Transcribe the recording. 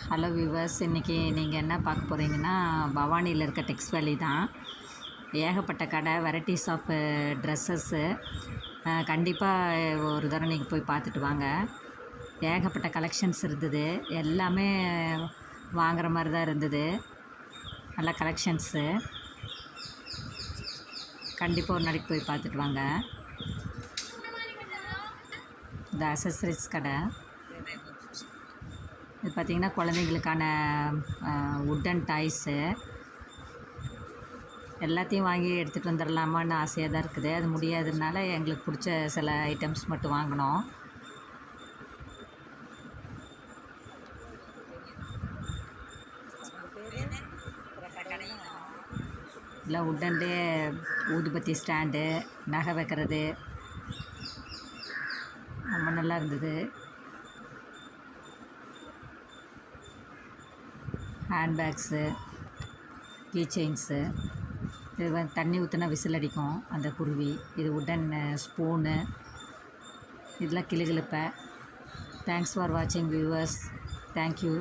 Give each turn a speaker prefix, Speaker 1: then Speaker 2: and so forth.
Speaker 1: Hello viewers, இன்றைக்கி நீங்கள் என்ன பார்க்க போகிறீங்கன்னா, பவானியில் இருக்க டெக்ஸ் வேலி தான். ஏகப்பட்ட கடை, வெரைட்டிஸ் ஆஃப் ட்ரெஸ்ஸஸ்ஸு. கண்டிப்பாக ஒரு தடவை நீங்கள் போய் பார்த்துட்டு வாங்க. ஏகப்பட்ட கலெக்ஷன்ஸ் இருந்தது, எல்லாமே வாங்குகிற மாதிரி தான் இருந்தது. நல்ல கலெக்ஷன்ஸு. கண்டிப்பாக ஒரு நாளைக்கு போய் பார்த்துட்டு வாங்க. இந்த அசசரிஸ் கடை இது பார்த்திங்கன்னா குழந்தைங்களுக்கான உட்டன் டாய்ஸு எல்லாத்தையும் வாங்கி எடுத்துகிட்டு வந்துடலாமான்னு ஆசையாக தான் இருக்குது. அது முடியாததுனால எங்களுக்கு பிடிச்ச சில ஐட்டம்ஸ் மட்டும் வாங்கினோம். இல்லை உட்டன்லேயே ஊதுபத்தி ஸ்டாண்டு, நகை வைக்கிறது ரொம்ப நல்லா இருந்தது. Handbags, key chains. இது தண்ணி ஊற்றினா விசில் அடிக்கும் அந்த குருவி. இது உட்டன் ஸ்பூனு. இதெல்லாம் கிளுகிளுப்பை. தேங்க்ஸ் ஃபார் வாட்சிங் வியூவர்ஸ். தேங்க்யூ.